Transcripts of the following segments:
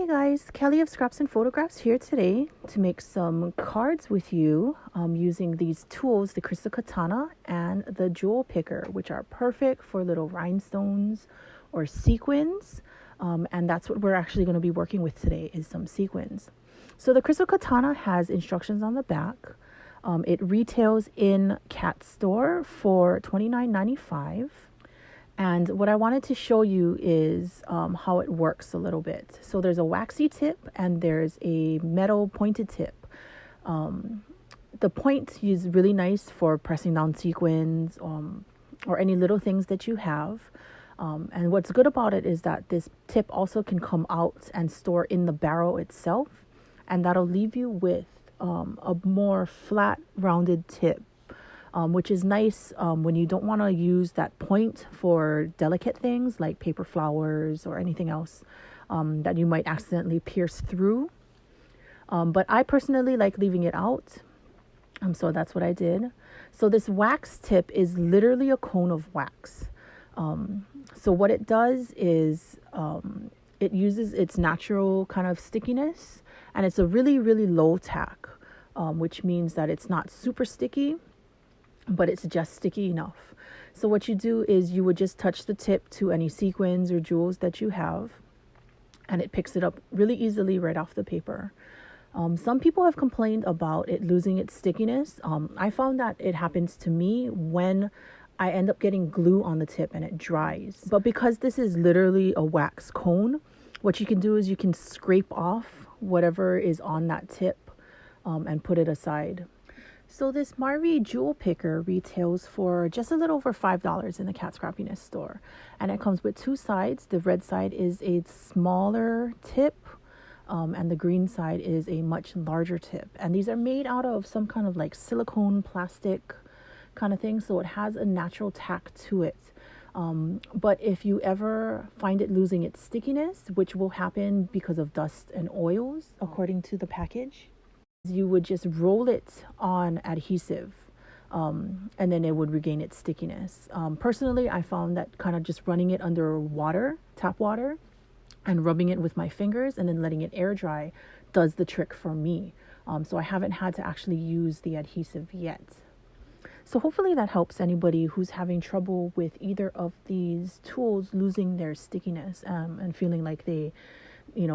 Hey guys, Kelly of Scraps and Photographs here today to make some cards with you using these tools, the crystal katana and the jewel picker, which are perfect for little rhinestones or sequins. And that's what we're actually going to be working with today is some sequins. So the crystal katana has instructions on the back. It retails in Cat Store for $29.95. And what I wanted to show you is how it works a little bit. So there's a waxy tip and there's a metal pointed tip. The point is really nice for pressing down sequins or any little things that you have. And what's good about it is that this tip also can come out and store in the barrel itself. And that'll leave you with a more flat, rounded tip. Which is nice when you don't want to use that point for delicate things like paper flowers or anything else that you might accidentally pierce through. But I personally like leaving it out. So that's what I did. So this wax tip is literally a cone of wax. So what it does is it uses its natural kind of stickiness, and it's a really, really low tack, which means that it's not super sticky, but it's just sticky enough. So what you do is you would just touch the tip to any sequins or jewels that you have, and it picks it up really easily right off the paper. Some people have complained about it losing its stickiness. I found that it happens to me when I end up getting glue on the tip and it dries. But because this is literally a wax cone, what you can do is you can scrape off whatever is on that tip and put it aside. So this Marvy jewel picker retails for just a little over $5 in the Cat Scrappiness store. And it comes with two sides. The red side is a smaller tip, and the green side is a much larger tip. And these are made out of some kind of like silicone plastic kind of thing. So it has a natural tack to it. But if you ever find it losing its stickiness, which will happen because of dust and oils, according to the package, you would just roll it on adhesive and then it would regain its stickiness. Personally, I found that kind of just running it under water, tap water, and rubbing it with my fingers and then letting it air dry does the trick for me. So I haven't had to actually use the adhesive yet. So hopefully that helps anybody who's having trouble with either of these tools losing their stickiness and feeling like they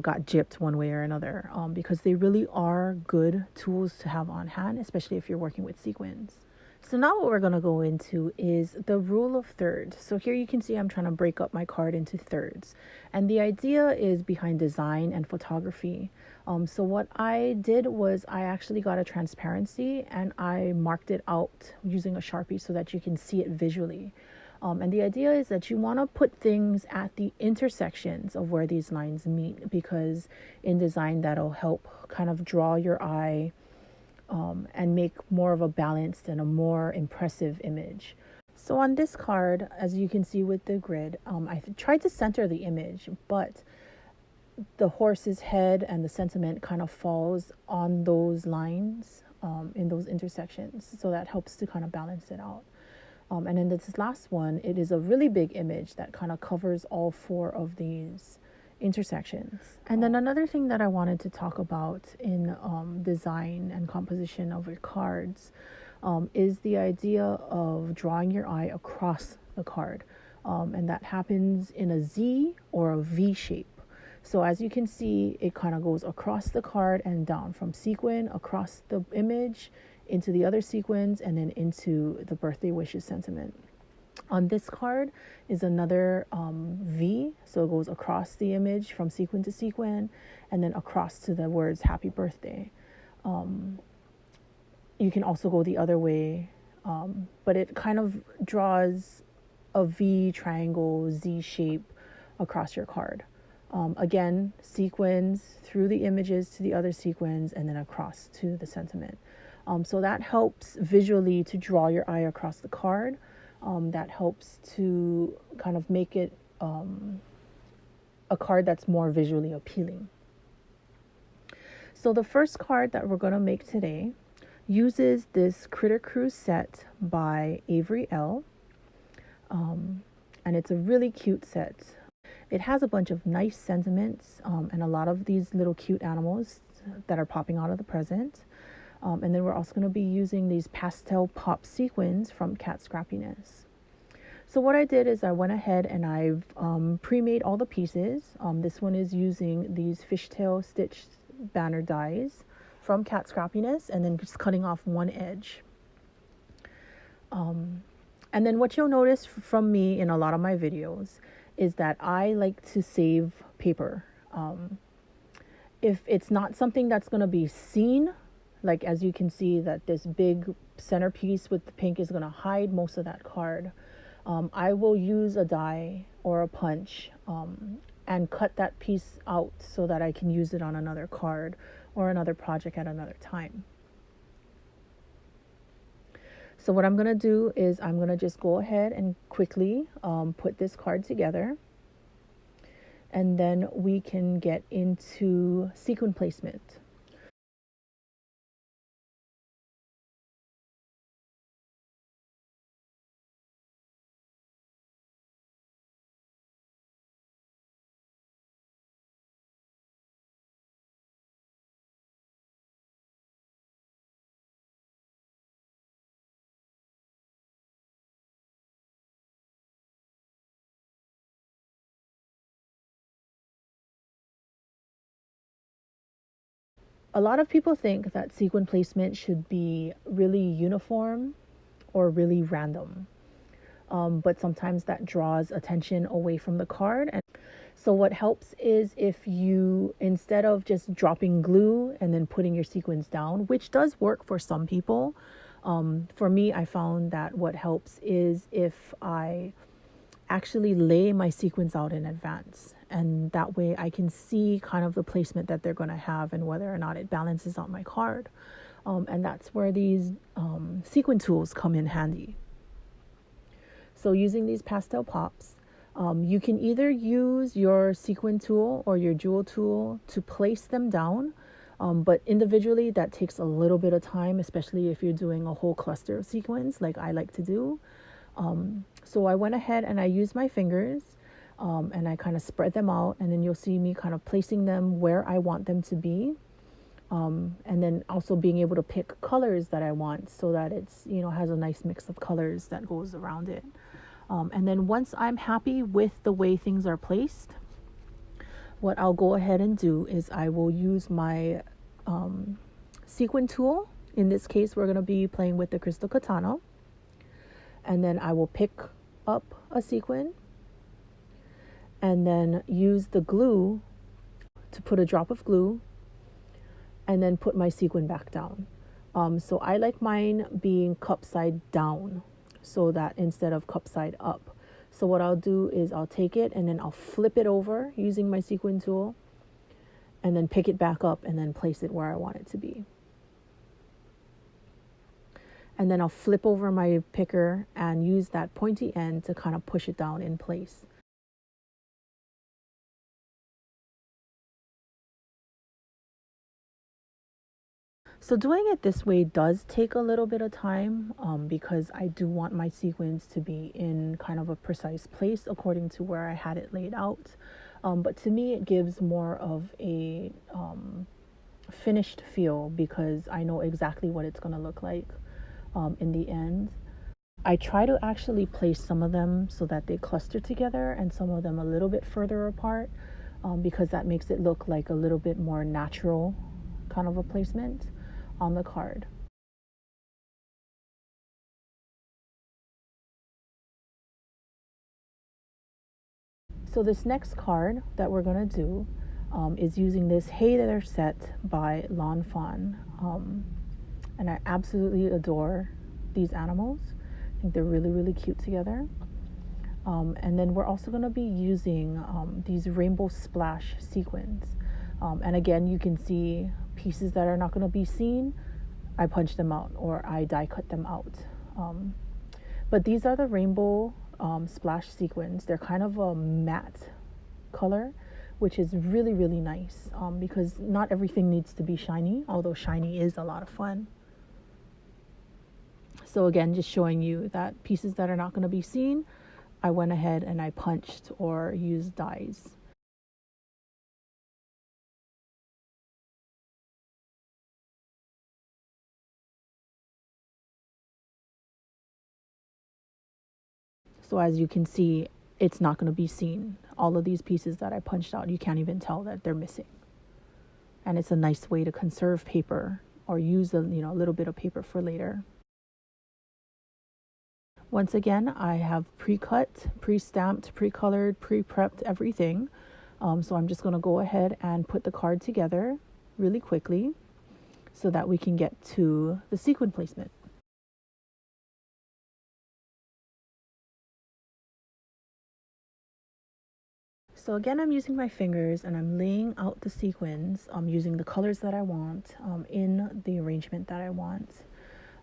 got gypped one way or another, because they really are good tools to have on hand, especially if you're working with sequins. So now what we're going to go into is the rule of thirds. So here you can see I'm trying to break up my card into thirds. And the idea is behind design and photography. So what I did was I actually got a transparency and I marked it out using a Sharpie so that you can see it visually. And the idea is that you want to put things at the intersections of where these lines meet, because in design that'll help kind of draw your eye and make more of a balanced and a more impressive image. So on this card, as you can see with the grid, I tried to center the image, but the horse's head and the sentiment kind of falls on those lines in those intersections. So that helps to kind of balance it out. And in this last one, it is a really big image that kind of covers all four of these intersections. And then another thing that I wanted to talk about in design and composition of your cards is the idea of drawing your eye across the card. And that happens in a Z or a V shape. So as you can see, it kind of goes across the card and down from sequin, across the image, into the other sequins, and then into the birthday wishes sentiment. On this card is another V, so it goes across the image from sequin to sequin, and then across to the words happy birthday. You can also go the other way, but it kind of draws a V, triangle, Z shape across your card. Again, sequins through the images to the other sequins, and then across to the sentiment. So that helps visually to draw your eye across the card. That helps to kind of make it a card that's more visually appealing. So the first card that we're going to make today uses this Critter Cruise set by Avery L. And it's a really cute set. It has a bunch of nice sentiments and a lot of these little cute animals that are popping out of the present. And then we're also going to be using these pastel pop sequins from Cat Scrappiness. So what I did is I went ahead and I've pre-made all the pieces. This one is using these fishtail stitched banner dies from Cat Scrappiness, and then just cutting off one edge. And then what you'll notice from me in a lot of my videos is that I like to save paper. If it's not something that's going to be seen, like as you can see that this big centerpiece with the pink is going to hide most of that card, I will use a die or a punch and cut that piece out so that I can use it on another card or another project at another time. So what I'm going to do is I'm going to just go ahead and quickly put this card together. And then we can get into sequin placement. A lot of people think that sequin placement should be really uniform or really random. But sometimes that draws attention away from the card. And so what helps is if you, instead of just dropping glue and then putting your sequins down, which does work for some people, for me, I found that what helps is if I actually lay my sequins out in advance. And that way I can see kind of the placement that they're going to have and whether or not it balances out my card. And that's where these sequin tools come in handy. So using these pastel pops, you can either use your sequin tool or your jewel tool to place them down. But individually, that takes a little bit of time, especially if you're doing a whole cluster of sequins like I like to do. So I went ahead and I used my fingers and I kind of spread them out, and then you'll see me kind of placing them where I want them to be. And then also being able to pick colors that I want so that it's, has a nice mix of colors that goes around it. And then once I'm happy with the way things are placed, what I'll go ahead and do is I will use my sequin tool. In this case, we're going to be playing with the crystal katana. And then I will pick up a sequin and then use the glue to put a drop of glue and then put my sequin back down. So I like mine being cup side down so that instead of cup side up. So what I'll do is I'll take it and then I'll flip it over using my sequin tool and then pick it back up and then place it where I want it to be. And then I'll flip over my picker and use that pointy end to kind of push it down in place. So doing it this way does take a little bit of time because I do want my sequins to be in kind of a precise place according to where I had it laid out. But to me, it gives more of a finished feel because I know exactly what it's going to look like in the end. I try to actually place some of them so that they cluster together and some of them a little bit further apart because that makes it look like a little bit more natural kind of a placement on the card. So this next card that we're going to do is using this Hey There set by Lawn Fawn. And I absolutely adore these animals. I think they're really, really cute together. And then we're also going to be using these rainbow splash sequins. And again, you can see pieces that are not going to be seen. I punch them out or I die cut them out. But these are the rainbow splash sequins. They're kind of a matte color, which is really, really nice because not everything needs to be shiny, although shiny is a lot of fun. So again, just showing you that pieces that are not going to be seen, I went ahead and I punched or used dies. So as you can see, it's not going to be seen. All of these pieces that I punched out, you can't even tell that they're missing. And it's a nice way to conserve paper or use a little bit of paper for later. Once again, I have pre-cut, pre-stamped, pre-colored, pre-prepped everything. So I'm just going to go ahead and put the card together really quickly so that we can get to the sequin placement. So again, I'm using my fingers and I'm laying out the sequins. I'm using the colors that I want in the arrangement that I want.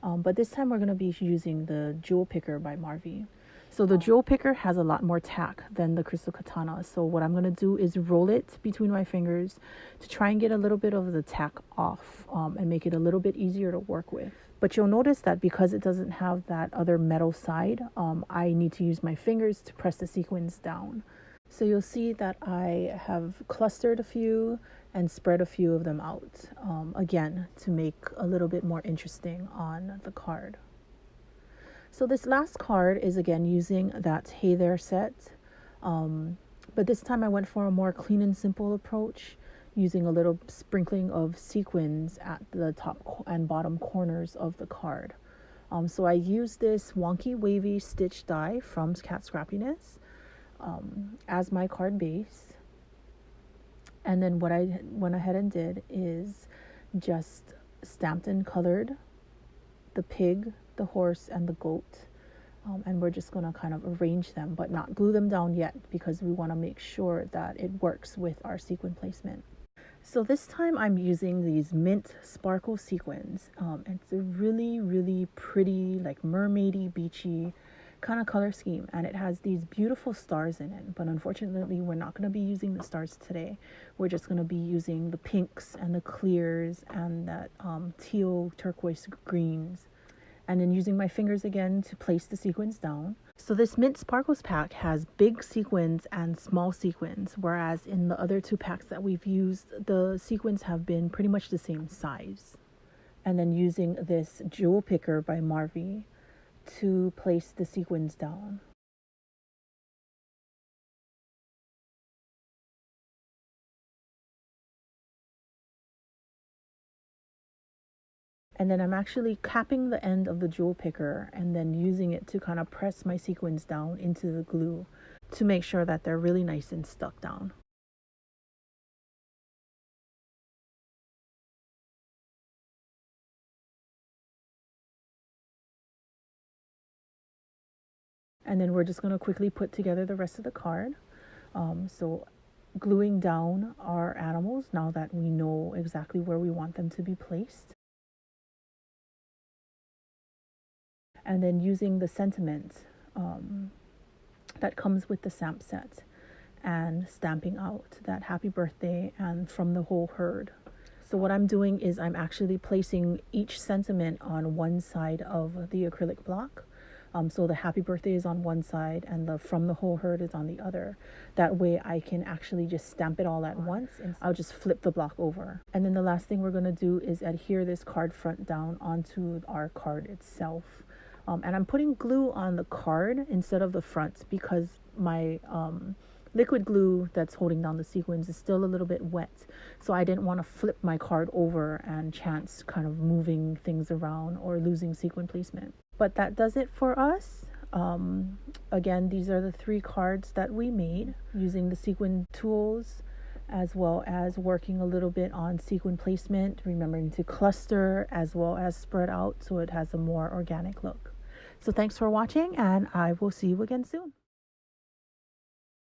But this time we're going to be using the Jewel Picker by Marvy. So the Jewel Picker has a lot more tack than the Crystal Katana. So what I'm going to do is roll it between my fingers to try and get a little bit of the tack off and make it a little bit easier to work with. But you'll notice that because it doesn't have that other metal side, I need to use my fingers to press the sequins down. So you'll see that I have clustered a few and spread a few of them out, again, to make a little bit more interesting on the card. So this last card is again using that Hey There set, but this time I went for a more clean and simple approach, using a little sprinkling of sequins at the top and bottom corners of the card. So I used this wonky wavy stitch die from Scrappiness as my card base, and then what I went ahead and did is just stamped and colored the pig, the horse, and the goat, and we're just going to kind of arrange them but not glue them down yet because we want to make sure that it works with our sequin placement. So this time I'm using these mint sparkle sequins. It's a really pretty, like mermaidy, beachy kind of color scheme, and it has these beautiful stars in it, but unfortunately we're not going to be using the stars today. We're just going to be using the pinks and the clears and that teal turquoise greens, and then using my fingers again to place the sequins down. So this mint sparkles pack has big sequins and small sequins, whereas in the other two packs that we've used, the sequins have been pretty much the same size. And then using this Jewel Picker by Marvy to place the sequins down. And then I'm actually capping the end of the Jewel Picker and then using it to kind of press my sequins down into the glue to make sure that they're really nice and stuck down. And then we're just going to quickly put together the rest of the card. So gluing down our animals now that we know exactly where we want them to be placed. And then using the sentiment that comes with the stamp set and stamping out that happy birthday and from the whole herd. So what I'm doing is I'm actually placing each sentiment on one side of the acrylic block. So the happy birthday is on one side and the from the whole herd is on the other. That way I can actually just stamp it all at once, and I'll just flip the block over. And then the last thing we're going to do is adhere this card front down onto our card itself. And I'm putting glue on the card instead of the front because my liquid glue that's holding down the sequins is still a little bit wet. So I didn't want to flip my card over and chance kind of moving things around or losing sequin placement. But that does it for us. Again, these are the 3 cards that we made using the sequin tools, as well as working a little bit on sequin placement, remembering to cluster as well as spread out so it has a more organic look. So thanks for watching, and I will see you again soon.